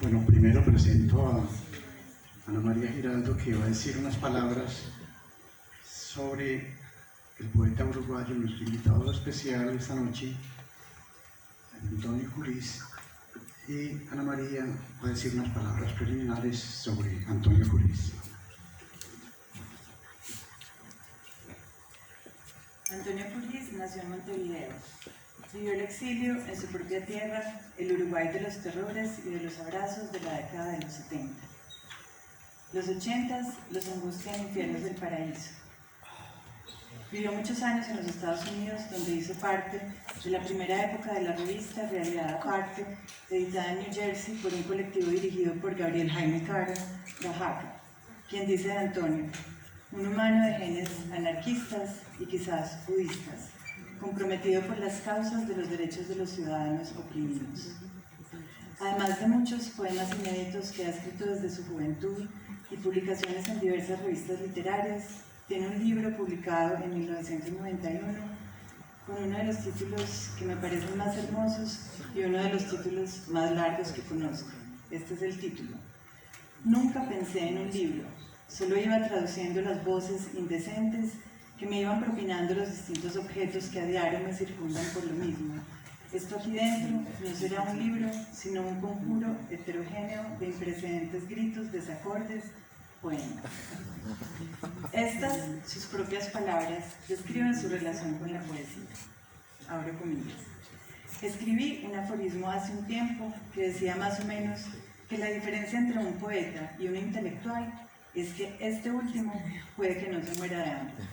Bueno, primero presento a Ana María Giraldo, que va a decir unas palabras sobre el poeta uruguayo, nuestro invitado especial esta noche, Antonio Jurís, y Ana María va a decir unas palabras preliminares sobre Antonio Jurís. Antonio Jurís nació en Montevideo. Vivió el exilio en su propia tierra, el Uruguay de los terrores y de los abrazos de la década de los 70. Los 80s los angustian infiernos del paraíso. Vivió muchos años en los Estados Unidos, donde hizo parte de la primera época de la revista Realidad Aparte, editada en New Jersey por un colectivo dirigido por Gabriel Jaime Caro, Oaxaca, quien dice de Antonio: un humano de genes anarquistas y quizás budistas, comprometido por las causas de los derechos de los ciudadanos oprimidos. Además de muchos poemas inéditos que ha escrito desde su juventud y publicaciones en diversas revistas literarias, tiene un libro publicado en 1991 con uno de los títulos que me parecen más hermosos y uno de los títulos más largos que conozco. Este es el título: Nunca pensé en un libro, solo iba traduciendo las voces indecentes que me iban propinando los distintos objetos que a diario me circundan por lo mismo. Esto aquí dentro no será un libro, sino un conjuro heterogéneo de imprecedentes gritos, desacordes, poemas. Estas, sus propias palabras, describen su relación con la poesía. Abro comillas. Escribí un aforismo hace un tiempo que decía más o menos que la diferencia entre un poeta y un intelectual es que este último puede que no se muera de hambre.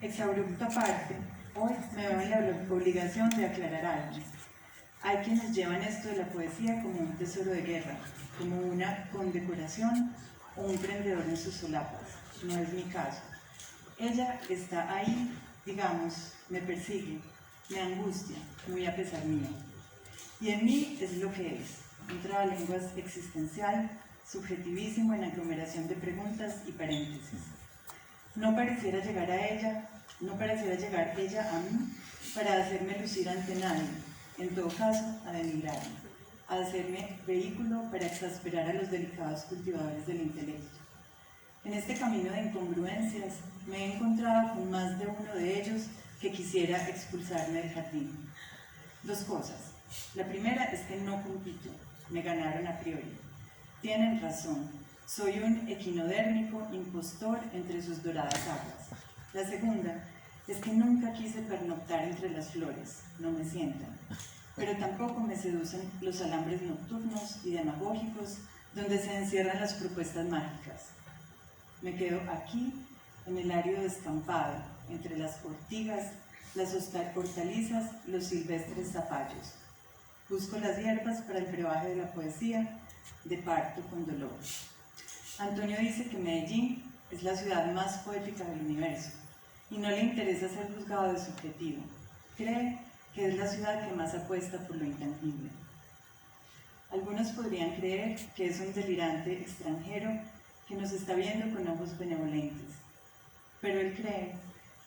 Exabrupto aparte, hoy me veo en la obligación de aclarar algo. Hay quienes llevan esto de la poesía como un tesoro de guerra, como una condecoración o un prendedor en sus solapas. No es mi caso. Ella está ahí, digamos, me persigue, me angustia, muy a pesar mío. Y en mí es lo que es, un trabalenguas existencial, subjetivísimo en aglomeración de preguntas y paréntesis. No pareciera llegar ella a mí para hacerme lucir ante nadie, en todo caso a denigrarme, a hacerme vehículo para exasperar a los delicados cultivadores del intelecto. En este camino de incongruencias me he encontrado con más de uno de ellos que quisiera expulsarme del jardín. Dos cosas. La primera es que no compito, me ganaron a priori. Tienen razón, soy un equinodérmico impostor entre sus doradas aguas. La segunda es que nunca quise pernoctar entre las flores, no me sientan, pero tampoco me seducen los alambres nocturnos y demagógicos donde se encierran las propuestas mágicas. Me quedo aquí, en el árido descampado, entre las ortigas, las hortalizas, los silvestres zapallos. Busco las hierbas para el brebaje de la poesía, departo con dolor. Antonio dice que Medellín es la ciudad más poética del universo y no le interesa ser juzgado de subjetivo. Cree que es la ciudad que más apuesta por lo intangible. Algunos podrían creer que es un delirante extranjero que nos está viendo con ojos benevolentes, pero él cree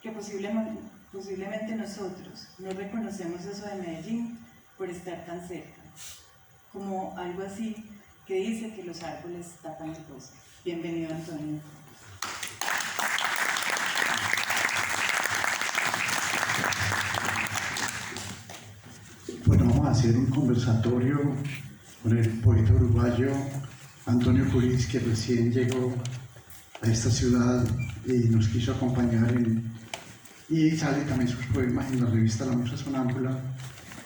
que posiblemente nosotros no reconocemos eso de Medellín por estar tan cerca, como algo así que dice que los árboles tapan el bosque. Bienvenido, Antonio. Bueno, vamos a hacer un conversatorio con el poeta uruguayo Antonio Jurís, que recién llegó a esta ciudad y nos quiso acompañar y sale también sus poemas en la revista La Musa Sonámbula.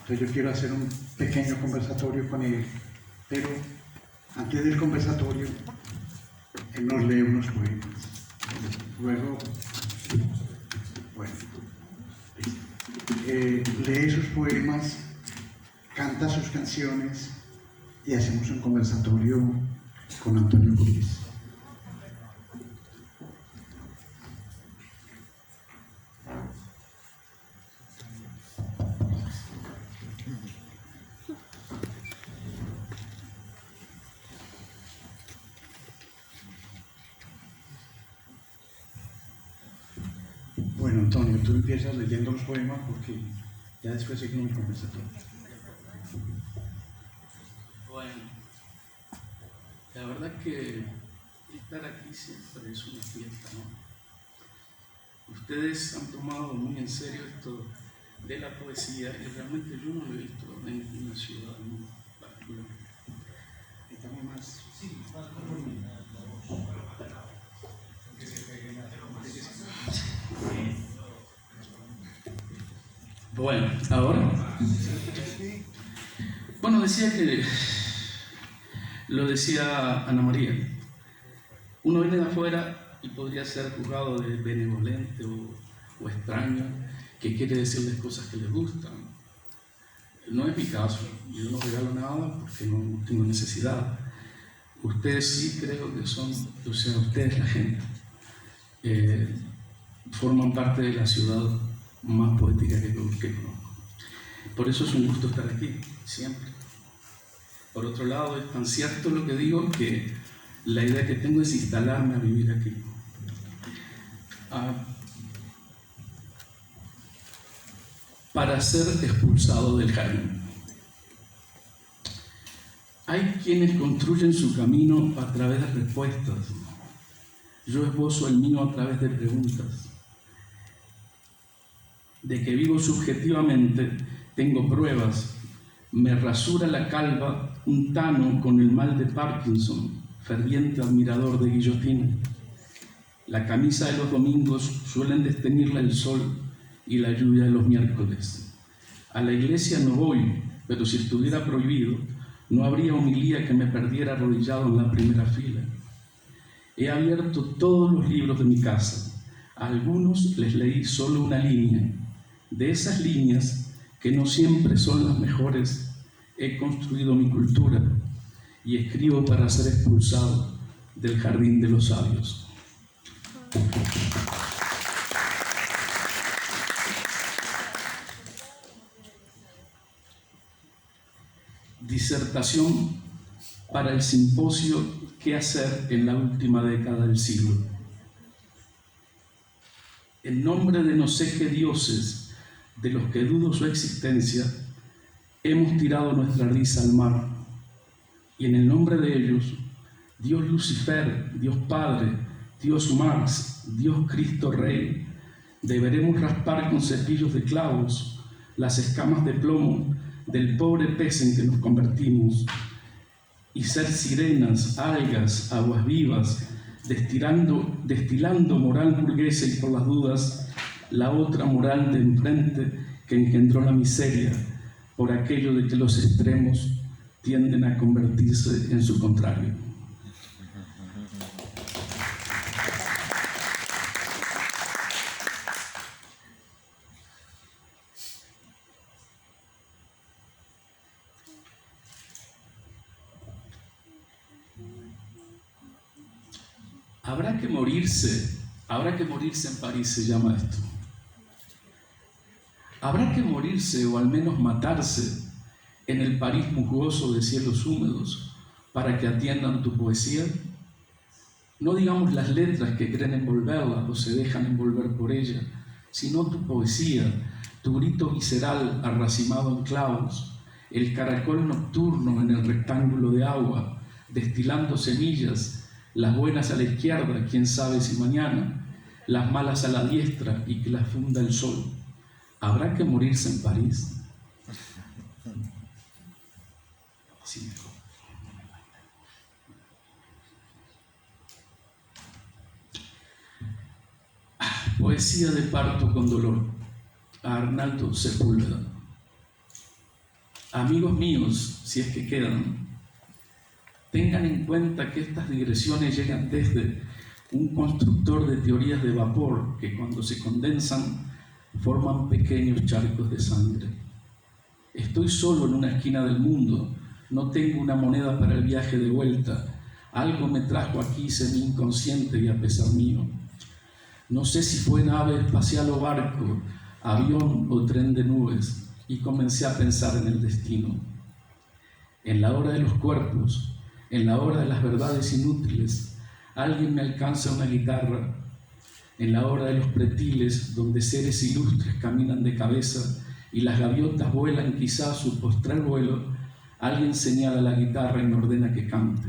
Entonces yo quiero hacer un pequeño conversatorio con él, pero antes del conversatorio él nos lee unos poemas. Luego, bueno, lee sus poemas, canta sus canciones y hacemos un conversatorio con Antonio Jurís. Bueno, Antonio, tú empiezas leyendo los poemas porque ya después seguimos el conversatorio. Bueno, la verdad que estar aquí siempre es una fiesta, ¿no? Ustedes han tomado muy en serio esto de la poesía y realmente yo no lo he visto en una ciudad muy particular. Estamos más... Sí, bueno, ahora... Bueno, decía que... Lo decía Ana María. Uno viene de afuera y podría ser juzgado de benevolente o extraño, que quiere decirles cosas que les gustan. No es mi caso, yo no regalo nada porque no tengo necesidad. Ustedes sí creo que son, o sea, ustedes la gente, forman parte de la ciudad más poética que conozco. Por eso es un gusto estar aquí, siempre. Por otro lado, es tan cierto lo que digo que la idea que tengo es instalarme a vivir aquí. Para ser expulsado del jardín. Hay quienes construyen su camino a través de respuestas. Yo esbozo el mío a través de preguntas. De que vivo subjetivamente, tengo pruebas. Me rasura la calva un tano con el mal de Parkinson, ferviente admirador de guillotina. La camisa de los domingos suelen desteñirla el sol y la lluvia de los miércoles. A la iglesia no voy, pero si estuviera prohibido, no habría homilía que me perdiera arrodillado en la primera fila. He abierto todos los libros de mi casa. A algunos les leí solo una línea. De esas líneas, que no siempre son las mejores, he construido mi cultura y escribo para ser expulsado del jardín de los sabios. Disertación para el simposio ¿Qué hacer en la última década del siglo? En nombre de no sé qué dioses, de los que dudo su existencia, hemos tirado nuestra risa al mar. Y en el nombre de ellos, Dios Lucifer, Dios Padre, Dios Marx, Dios Cristo Rey, deberemos raspar con cepillos de clavos las escamas de plomo del pobre pez en que nos convertimos y ser sirenas, algas, aguas vivas, destilando moral burguesa y por las dudas la otra moral de enfrente que engendró la miseria por aquello de que los extremos tienden a convertirse en su contrario. Habrá que morirse en París, se llama esto. Habrá que morirse o al menos matarse en el París musgoso de cielos húmedos para que atiendan tu poesía. No digamos las letras que creen envolverla o se dejan envolver por ella, sino tu poesía, tu grito visceral arracimado en clavos, el caracol nocturno en el rectángulo de agua, destilando semillas, las buenas a la izquierda, quién sabe si mañana, las malas a la diestra y que las funda el sol. ¿Habrá que morirse en París? Sí. Poesía de parto con dolor, a Arnaldo Sepúlveda. Amigos míos, si es que quedan, tengan en cuenta que estas digresiones llegan desde un constructor de teorías de vapor que cuando se condensan forman pequeños charcos de sangre. Estoy solo en una esquina del mundo, no tengo una moneda para el viaje de vuelta, algo me trajo aquí semi-inconsciente y a pesar mío. No sé si fue nave espacial o barco, avión o tren de nubes, y comencé a pensar en el destino. En la hora de los cuerpos, en la hora de las verdades inútiles, alguien me alcanza una guitarra. En la hora de los pretiles, donde seres ilustres caminan de cabeza y las gaviotas vuelan quizá a su postrer vuelo, alguien señala la guitarra y me ordena que cante.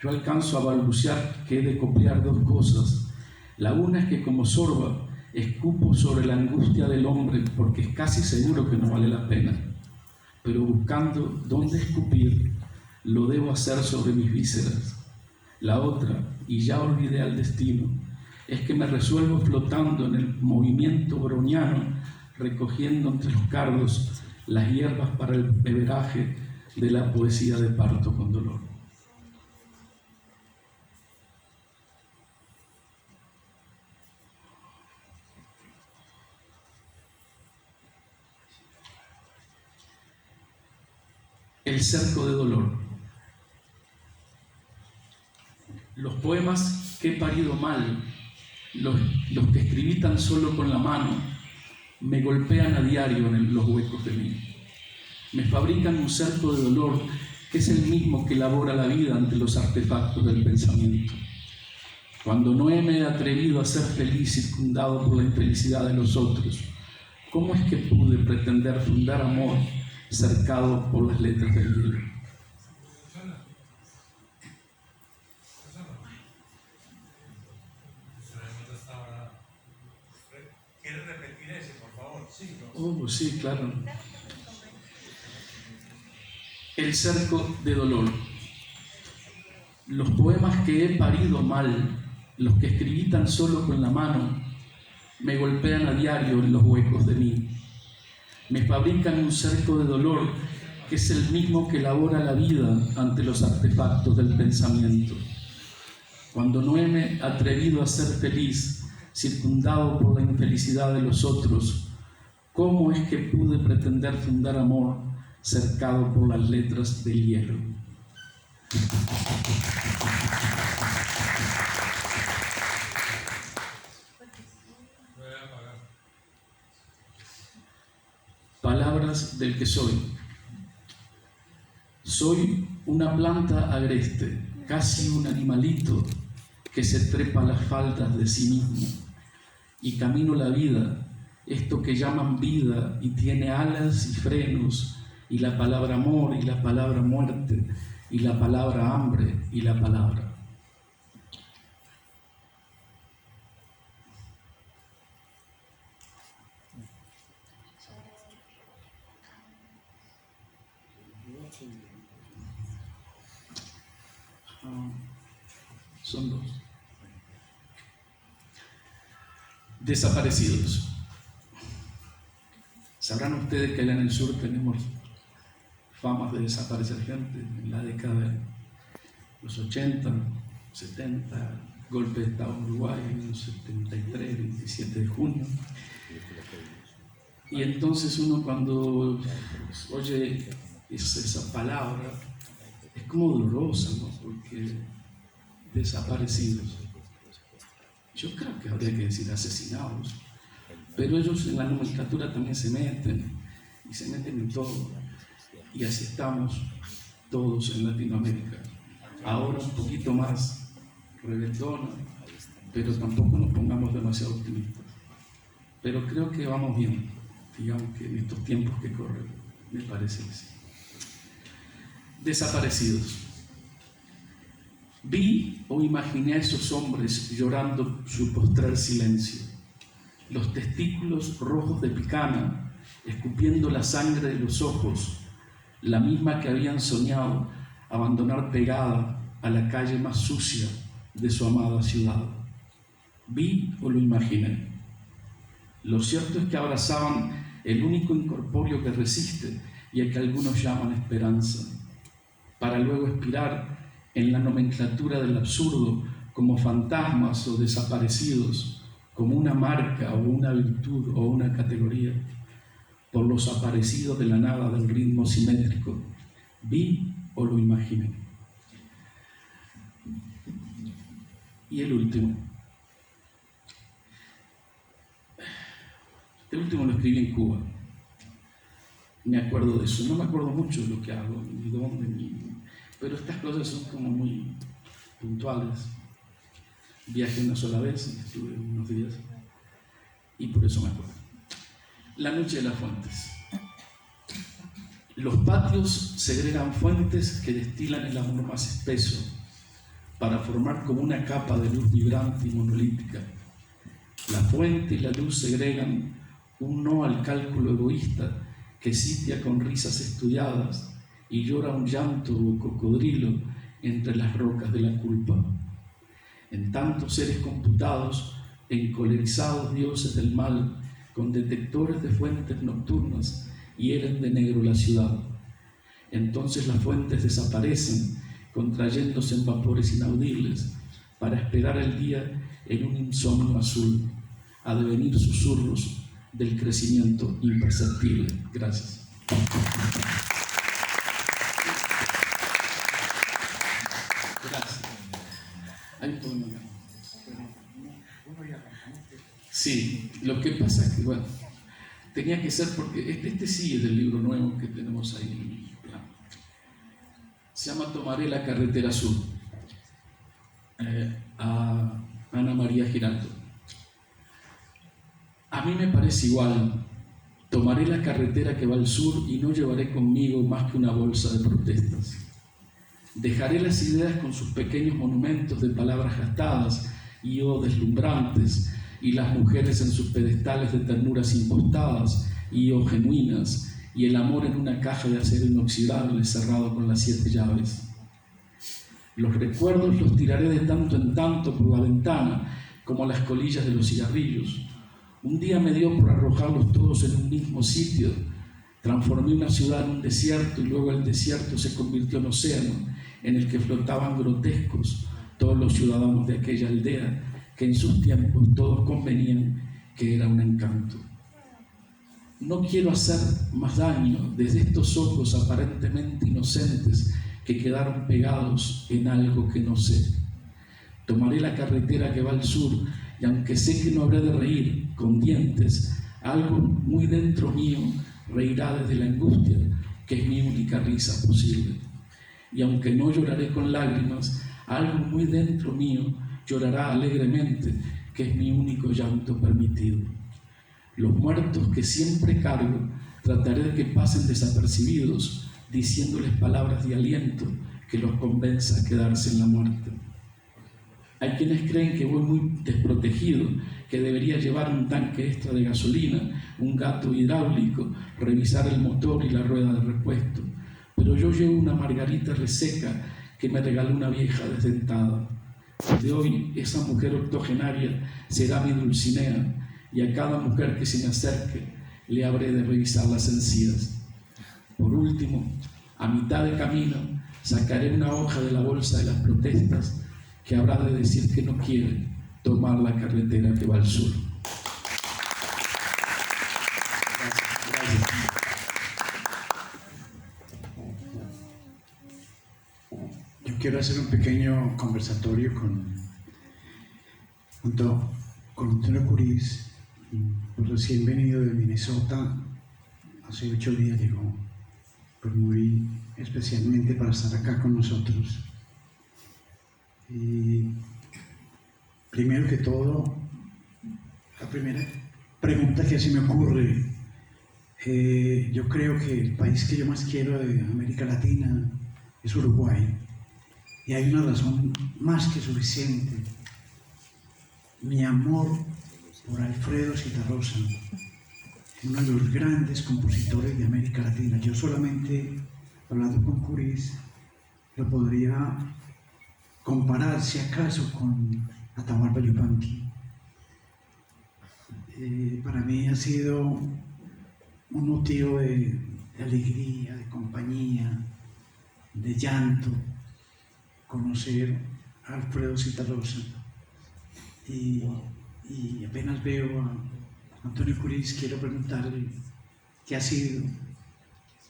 Yo alcanzo a balbucear que he de copiar dos cosas. La una es que como sorba, escupo sobre la angustia del hombre porque es casi seguro que no vale la pena. Pero buscando dónde escupir, lo debo hacer sobre mis vísceras. La otra, y ya olvidé al destino, es que me resuelvo flotando en el movimiento browniano, recogiendo entre los cardos las hierbas para el beberaje de la poesía de parto con dolor. El cerco de dolor. Los poemas que he parido mal, los que escribí tan solo con la mano, me golpean a diario en los huecos de mí. Me fabrican un cerco de dolor que es el mismo que elabora la vida ante los artefactos del pensamiento. Cuando no me he atrevido a ser feliz circundado por la infelicidad de los otros, ¿cómo es que pude pretender fundar amor cercado por las letras del hielo? ¿Quieres repetir ese, por favor? Sí, Oh, sí, claro. El cerco de dolor. Los poemas que he parido mal, los que escribí tan solo con la mano, me golpean a diario en los huecos de mí. Me fabrican un cerco de dolor que es el mismo que elabora la vida ante los artefactos del pensamiento. Cuando no me he atrevido a ser feliz, circundado por la infelicidad de los otros, ¿cómo es que pude pretender fundar amor cercado por las letras del hielo? Palabras del que soy. Soy una planta agreste, casi un animalito que se trepa a las faldas de sí mismo y camino la vida, esto que llaman vida y tiene alas y frenos, y la palabra amor y la palabra muerte y la palabra hambre y la palabra. Son dos. Desaparecidos. Sabrán ustedes que allá en el sur tenemos famas de desaparecer gente. En la década de los 80, 70, golpe de Estado en Uruguay en el 73, 27 de junio. Y entonces uno cuando oye esa palabra es como dolorosa, ¿no? Porque desaparecidos. Yo creo que habría que decir asesinados, pero ellos en la nomenclatura también se meten, y se meten en todo, y así estamos todos en Latinoamérica. Ahora un poquito más rebeldones, pero tampoco nos pongamos demasiado optimistas. Pero creo que vamos bien, digamos que en estos tiempos que corren, me parece que sí. Desaparecidos. Vi o imaginé a esos hombres llorando su postrer silencio, los testículos rojos de picana, escupiendo la sangre de los ojos, la misma que habían soñado abandonar pegada a la calle más sucia de su amada ciudad. Vi o lo imaginé. Lo cierto es que abrazaban el único incorpóreo que resiste y al que algunos llaman esperanza, para luego expirar en la nomenclatura del absurdo como fantasmas o desaparecidos, como una marca o una virtud o una categoría, por los aparecidos de la nada del ritmo simétrico. Vi o lo imaginé. Y el último. El último lo escribí en Cuba. Me acuerdo de eso. No me acuerdo mucho de lo que hago, ni dónde, pero estas cosas son como muy puntuales. Viajé una sola vez, estuve unos días, y por eso me acuerdo. La noche de las fuentes. Los patios segregan fuentes que destilan el amor más espeso para formar como una capa de luz vibrante y monolítica. La fuente y la luz segregan un no al cálculo egoísta que sitia con risas estudiadas y llora un llanto o cocodrilo entre las rocas de la culpa. En tantos seres computados, encolerizados dioses del mal, con detectores de fuentes nocturnas, hieren de negro la ciudad. Entonces las fuentes desaparecen, contrayéndose en vapores inaudibles, para esperar el día en un insomnio azul, a devenir susurros del crecimiento imperceptible. Gracias. Gracias. Hay un poema acá. Sí, lo que pasa es que, bueno, tenía que ser porque este sí es del libro nuevo que tenemos ahí. Se llama Tomaré la carretera sur, a Ana María Giraldo. A mí me parece igual, tomaré la carretera que va al sur y no llevaré conmigo más que una bolsa de protestas. Dejaré las ideas con sus pequeños monumentos de palabras gastadas y deslumbrantes, y las mujeres en sus pedestales de ternuras impostadas y genuinas, y el amor en una caja de acero inoxidable cerrado con las 7 llaves. Los recuerdos los tiraré de tanto en tanto por la ventana, como las colillas de los cigarrillos. Un día me dio por arrojarlos todos en un mismo sitio. Transformé una ciudad en un desierto y luego el desierto se convirtió en océano, en el que flotaban grotescos todos los ciudadanos de aquella aldea, que en sus tiempos todos convenían que era un encanto. No quiero hacer más daño desde estos ojos aparentemente inocentes que quedaron pegados en algo que no sé. Tomaré la carretera que va al sur y aunque sé que no habré de reír con dientes, algo muy dentro mío reirá desde la angustia, que es mi única risa posible. Y aunque no lloraré con lágrimas, algo muy dentro mío llorará alegremente, que es mi único llanto permitido. Los muertos que siempre cargo, trataré de que pasen desapercibidos, diciéndoles palabras de aliento que los convenza a quedarse en la muerte. Hay quienes creen que voy muy desprotegido, que debería llevar un tanque extra de gasolina, un gato hidráulico, revisar el motor y la rueda de repuesto. Pero yo llevo una margarita reseca que me regaló una vieja desdentada. De hoy, esa mujer octogenaria será mi Dulcinea, y a cada mujer que se me acerque le habré de revisar las encías. Por último, a mitad de camino, sacaré una hoja de la bolsa de las protestas que habrá de decir que no quiere tomar la carretera que va al sur. Gracias. Yo quiero hacer un pequeño conversatorio junto con Antonio Curiz, recién venido de Minnesota. Hace 8 días llegó, pues muy especialmente para estar acá con nosotros. Y primero que todo, la primera pregunta que se me ocurre, yo creo que el país que yo más quiero de América Latina es Uruguay, y hay una razón más que suficiente: mi amor por Alfredo Zitarrosa, uno de los grandes compositores de América Latina. Yo solamente, hablando con Curiz, lo podría comparar, si acaso, con Atahualpa Yupanqui. Para mí ha sido un motivo de alegría, de compañía, de llanto, conocer a Alfredo Zitarrosa. Y apenas veo a Antonio Curiz, quiero preguntarle qué ha sido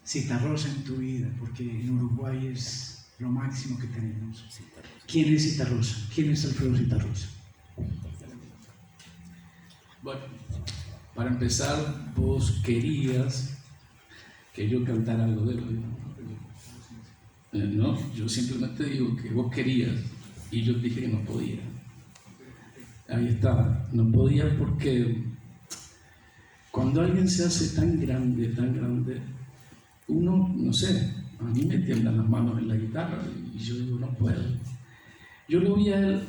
Zitarrosa en tu vida, porque en Uruguay es lo máximo que tenemos. ¿Quién es Zitarrosa? ¿Quién es Alfredo Zitarrosa? Bueno, para empezar, vos querías que yo cantara algo de él, ¿no? Yo simplemente digo que vos querías y yo dije que no podía. Ahí está, no podía porque cuando alguien se hace tan grande, uno, no sé, a mí me tiemblan las manos en la guitarra y yo digo, no puedo. Yo lo vi a él,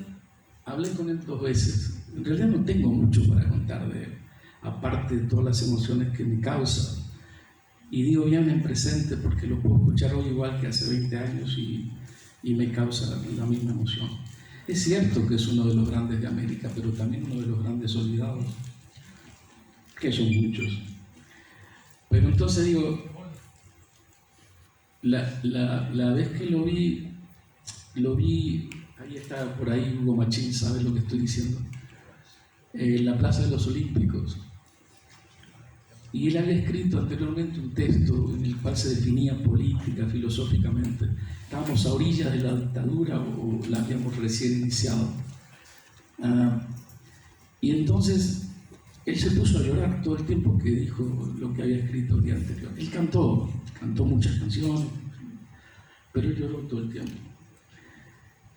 hablé con él 2 veces. En realidad no tengo mucho para contar de él, aparte de todas las emociones que me causa. Y digo bien en presente porque lo puedo escuchar hoy igual que hace 20 años y me causa la misma emoción. Es cierto que es uno de los grandes de América, pero también uno de los grandes olvidados, que son muchos. Pero entonces digo, la vez que lo vi, ahí está por ahí Hugo Machín, ¿sabe lo que estoy diciendo? En la Plaza de los Olímpicos. Y él había escrito anteriormente un texto en el cual se definía política, filosóficamente. Estábamos a orillas de la dictadura o la habíamos recién iniciado. Y entonces él se puso a llorar todo el tiempo que dijo lo que había escrito el día anterior. Él cantó muchas canciones, pero él lloró todo el tiempo.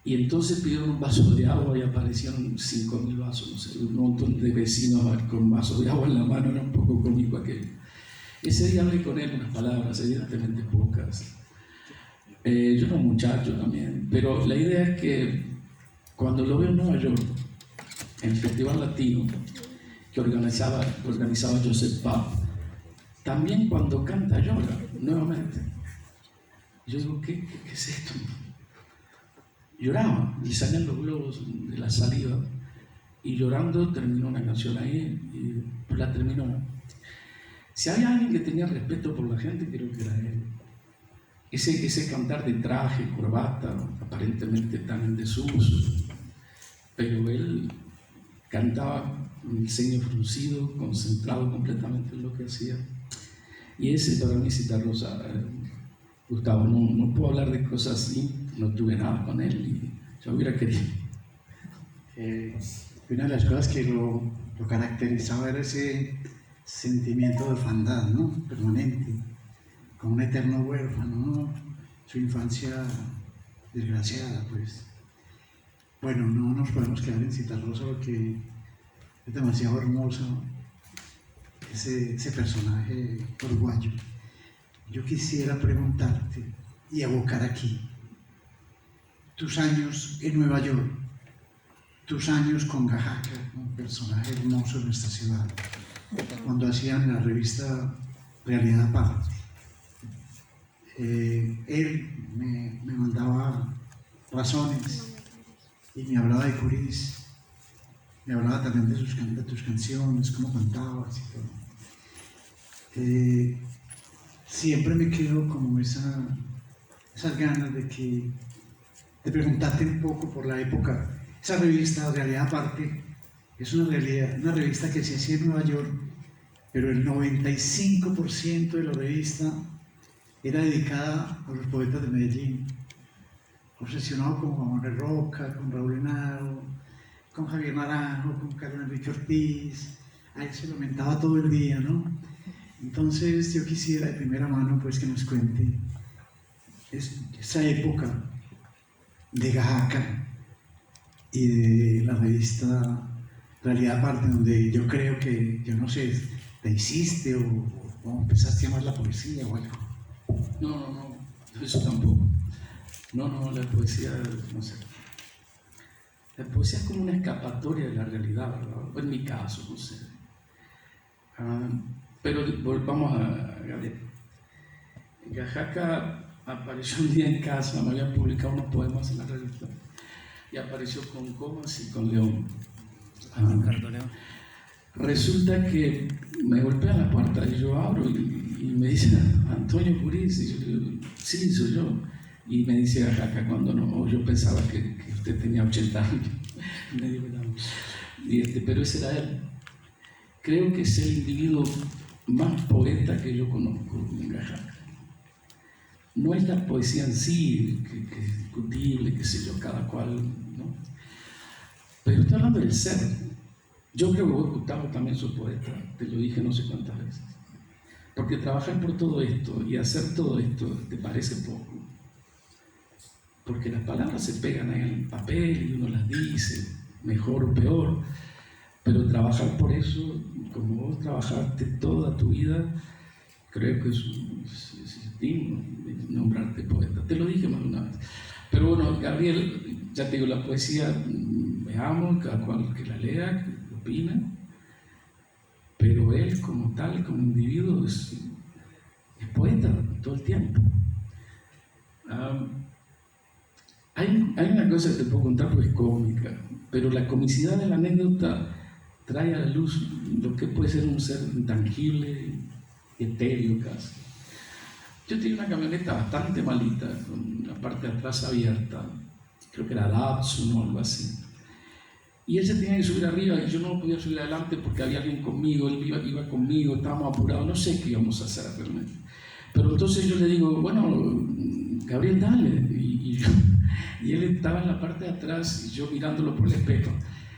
Y entonces pidieron un vaso de agua y aparecieron 5.000 vasos, no sé, un montón de vecinos con vasos de agua en la mano, era un poco cómico aquello. Ese día hablé con él unas palabras, evidentemente pocas. Yo era un muchacho también, pero la idea es que cuando lo veo en Nueva York, en el Festival Latino, que organizaba Joseph Pub, también cuando canta llora nuevamente. Yo digo, ¿qué es esto? Lloraba, y salían los globos de la saliva, y llorando terminó una canción ahí, y la terminó. Si había alguien que tenía respeto por la gente, creo que era él. Ese cantar de traje, corbata, aparentemente tan en desuso, pero él cantaba con el ceño fruncido, concentrado completamente en lo que hacía. Y ese para mí Citarrosa, Gustavo, no puedo hablar de cosas así, no tuve nada con él y yo hubiera querido. Una de las cosas que lo caracterizaba era ese sentimiento de orfandad, ¿no? Permanente, como un eterno huérfano, ¿no? Su infancia desgraciada, pues. Bueno, no nos podemos quedar en Citarrosa porque es demasiado hermoso ese personaje uruguayo. Yo quisiera preguntarte y evocar aquí tus años en Nueva York, tus años con Gajaca, un personaje hermoso en esta ciudad, cuando hacían la revista Realidad Aparte. Él me mandaba razones y me hablaba de Curis, me hablaba también de tus canciones, cómo cantabas y todo. Siempre me quedo como esas ganas de preguntarte un poco por la época. Esa revista, Realidad Aparte, es una revista que se hacía en Nueva York, pero el 95% de la revista era dedicada a los poetas de Medellín, obsesionado con Juan Manuel Roca, con Raúl Henao, con Javier Naranjo, con Carlos Enrique Ortiz. A él se lo mentaba todo el día, ¿no? Entonces yo quisiera de primera mano pues que nos cuente esa época de Gajaca y de la revista Realidad Aparte, donde yo creo que, yo no sé, te hiciste o empezaste a amar la poesía o algo. No, eso tampoco. No, la poesía, no sé. La poesía es como una escapatoria de la realidad, ¿verdad? En mi caso, no sé. Pero volvamos a Gabriel. Gajaca apareció un día en casa, me habían publicado unos poemas en la revista, y apareció con Comas y con León. Resulta que me golpea la puerta y yo abro y me dice Antonio Curis, y yo digo, sí, soy yo. Y me dice Gajaca cuando no, yo pensaba que usted tenía 80 años. Me dijo, pero ese era él. Creo que es el individuo más poeta que yo conozco en Gajaca. No es la poesía en sí, que es discutible, qué sé yo, cada cual, ¿no? Pero estoy hablando del ser. Yo creo que vos, Gustavo, también sos poeta, te lo dije no sé cuántas veces. Porque trabajar por todo esto y hacer todo esto te parece poco. Porque las palabras se pegan ahí en el papel y uno las dice, mejor o peor. Pero trabajar por eso, como vos trabajaste toda tu vida, creo que es digno de nombrarte poeta. Te lo dije más de una vez. Pero bueno, Gabriel, ya te digo, la poesía, veamos, cada cual que la lea, que opine, pero él como tal, como individuo, es poeta todo el tiempo. Hay una cosa que te puedo contar porque es cómica, pero la comicidad de la anécdota trae a la luz lo que puede ser un ser intangible, etéreo casi. Yo tenía una camioneta bastante malita, con la parte de atrás abierta, creo que era Datsun o algo así. Y él se tenía que subir arriba y yo no podía subir adelante porque había alguien conmigo, él iba conmigo, estábamos apurados, no sé qué íbamos a hacer realmente. Pero entonces yo le digo, bueno, Gabriel, dale. Y él estaba en la parte de atrás y yo mirándolo por el espejo.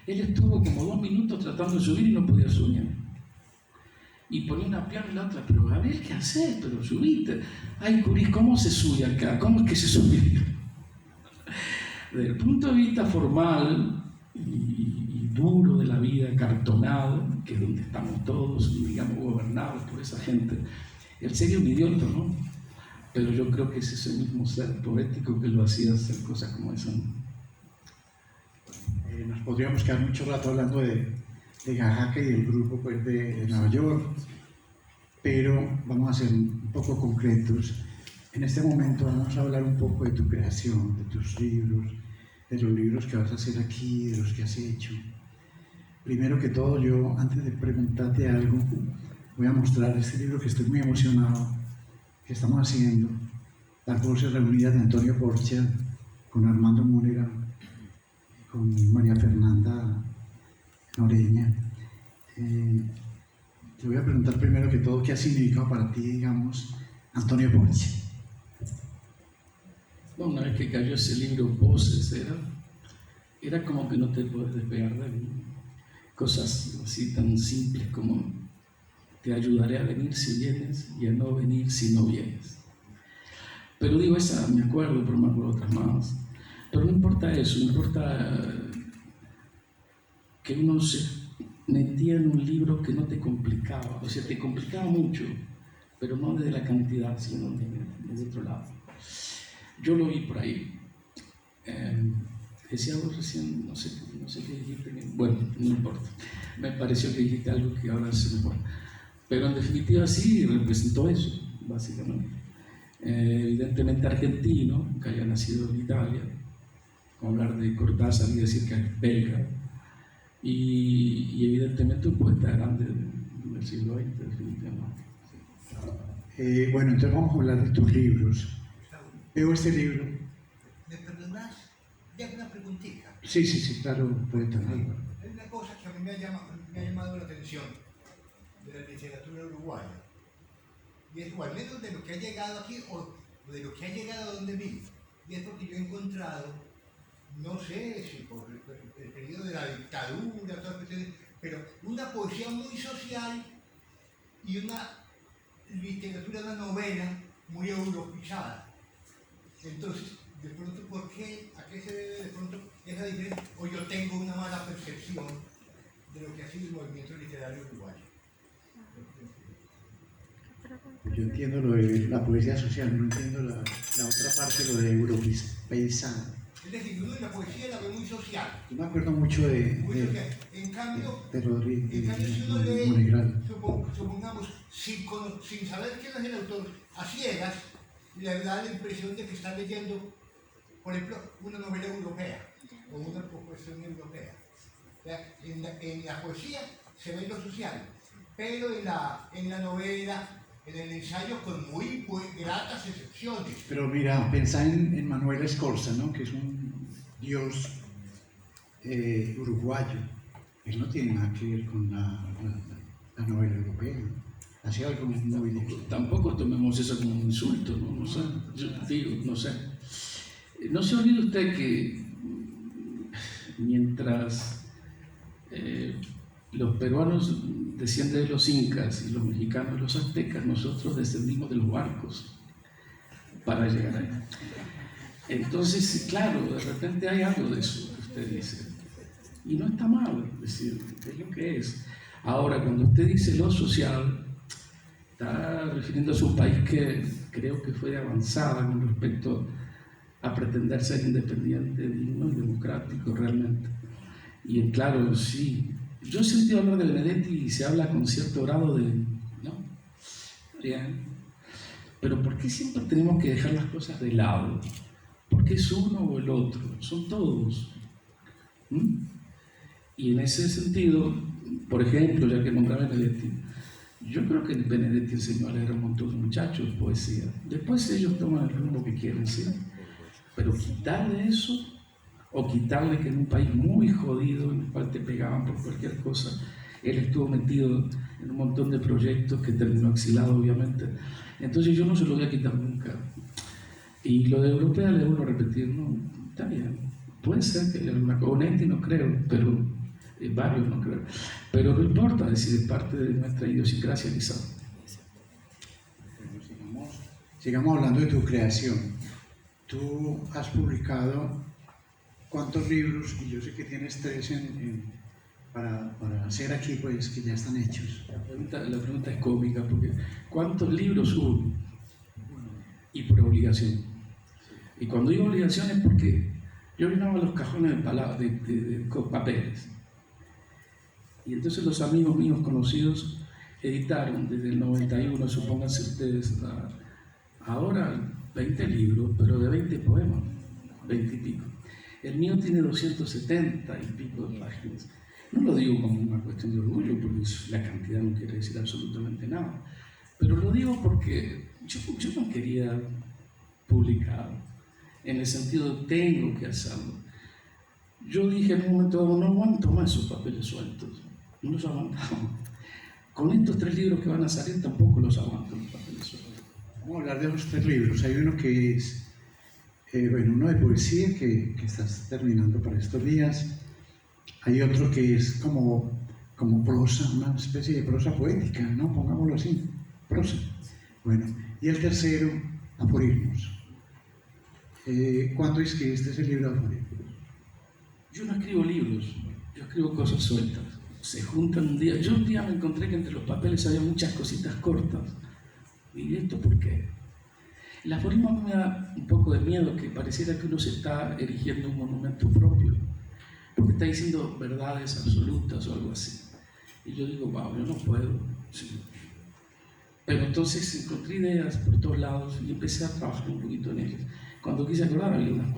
Él estuvo como 2 minutos tratando de subir y no podía subir. Y ponía una pierna y la otra, pero Gabriel, ¿qué haces? Pero subiste. Ay, Curí, ¿cómo se sube acá? ¿Cómo es que se sube? Desde el punto de vista formal y duro de la vida, cartonado, que es donde estamos todos, digamos, gobernados por esa gente, él sería un idiota, ¿no? Pero yo creo que es ese mismo ser poético que lo hacía hacer cosas como esa, ¿no? Nos podríamos quedar mucho rato hablando de Oaxaca y del grupo pues, de Nueva York, pero vamos a ser un poco concretos. En este momento vamos a hablar un poco de tu creación, de tus libros, de los libros que vas a hacer aquí, de los que has hecho. Primero que todo, yo, antes de preguntarte algo, voy a mostrar este libro que estoy muy emocionado, que estamos haciendo, Las Voces Reunidas de Antonio Porcia, con Armando Múnera, con María Fernanda Noreña. Te voy a preguntar primero que todo, ¿qué ha significado para ti, digamos, Antonio Porcia? Bueno, una vez que cayó ese libro, Voces, era como que no te puedes despegar de él. Cosas así tan simples como te ayudaré a venir si vienes y a no venir si no vienes. Pero digo, esa me acuerdo, pero me acuerdo otras más. Pero no importa eso, no importa que uno se metía en un libro que no te complicaba, o sea, te complicaba mucho, pero no desde la cantidad, sino desde otro lado. Yo lo vi por ahí. Decía vos recién, no sé qué dijiste, bueno, no importa. Me pareció que dijiste algo que ahora se me pone. Pero en definitiva sí representó eso, básicamente. Evidentemente argentino, que haya nacido en Italia, hablar de Cortázar y decir que es belga, y evidentemente un poeta grande del siglo XX, definitivamente. Bueno, entonces vamos a hablar de tus libros. Veo este libro. ¿Me perdonás? Ya una preguntita. Sí, claro, poeta. Hay una cosa que a mí me ha llamado la atención de la literatura uruguaya. Y es, o al menos de lo que ha llegado aquí, o de lo que ha llegado a donde vivo. Y es porque yo he encontrado, no sé si por el periodo de la dictadura, pero una poesía muy social y una literatura, una novela muy europeizada. Entonces, de pronto, ¿por qué? ¿A qué se debe de pronto esa diferencia? O yo tengo una mala percepción de lo que ha sido el movimiento literario uruguayo. Yo entiendo lo de la poesía social, no entiendo la otra parte, lo de europeizada. Es decir, uno de la poesía la ve muy social. Yo me acuerdo mucho de En cambio, Rodríguez, si uno lee, Monegral. supongamos, sin saber quién es el autor, a ciegas, le da la impresión de que está leyendo, por ejemplo, una novela europea o una poesía europea. O sea, en la poesía se ve lo social, pero en la novela, en el ensayo, con muy gratas excepciones. Pero mira, pensá en Manuel Escorza, ¿no? Que es un dios uruguayo. Él no tiene nada que ver con la novela europea. Hacía algo muy difícil. Tampoco tomemos eso como un insulto, ¿no? No sé, yo digo, no sé. No se olvide usted que mientras los peruanos descienden de los incas y los mexicanos de los aztecas, nosotros descendimos de los barcos para llegar allá. Entonces, claro, de repente hay algo de eso que usted dice. Y no está mal, es decir, es lo que es. Ahora, cuando usted dice lo social, está refiriéndose a un país que creo que fue de avanzada con respecto a pretender ser independiente, digno y democrático realmente. Y claro, sí, yo he sentido hablar de Benedetti y se habla con cierto grado de, ¿no? Bien. Pero ¿por qué siempre tenemos que dejar las cosas de lado? ¿Por qué es uno o el otro? Son todos. Y en ese sentido, por ejemplo, ya que nombré a Benedetti, yo creo que Benedetti enseñó a leer a un montón de muchachos poesía. Después ellos toman el rumbo que quieren, ¿sí? Pero quitarle eso, o quitarle que en un país muy jodido, en el cual te pegaban por cualquier cosa, él estuvo metido en un montón de proyectos que terminó exilado, obviamente. Entonces yo no se lo voy a quitar nunca. Y lo de europea le vuelvo a repetir, no, está bien. Puede ser que haya alguna cosa, Onetti no creo, pero varios no creo. Pero no importa, es decir, es parte de nuestra idiosincrasia quizá. Sigamos hablando de tu creación. Tú has publicado ¿cuántos libros? Y yo sé que tienes 3 para hacer aquí, pues, que ya están hechos. La pregunta es cómica, porque ¿cuántos libros hubo? Y por obligación. Y cuando digo obligación es porque yo llenaba los cajones con papeles. Y entonces los amigos míos conocidos editaron desde el 91, supónganse ustedes, ahora 20 libros, pero de 20 poemas, 20 y pico. El mío tiene 270 y pico de páginas. No lo digo como una cuestión de orgullo, porque la cantidad no quiere decir absolutamente nada. Pero lo digo porque yo no quería publicar, en el sentido de tengo que hacerlo. Yo dije en un momento dado, no aguanto más esos papeles sueltos. No los aguantaba. Con estos 3 libros que van a salir tampoco los aguanto los papeles sueltos. Vamos a hablar de los 3 libros. Hay uno que es, uno de poesía que estás terminando para estos días. Hay otro que es como prosa, una especie de prosa poética, ¿no? Pongámoslo así, prosa. Bueno, y el tercero, aforismos. ¿Cuándo escribiste ese libro de aforismos? Yo no escribo libros, yo escribo cosas sueltas. Se juntan un día. Yo un día me encontré que entre los papeles había muchas cositas cortas. ¿Y esto por qué? El aforismo me da un poco de miedo, que pareciera que uno se está erigiendo un monumento propio, porque está diciendo verdades absolutas o algo así. Y yo digo, wow, yo no puedo. Sí. Pero entonces encontré ideas por todos lados y empecé a trabajar un poquito en ellas. Cuando quise acordar había unas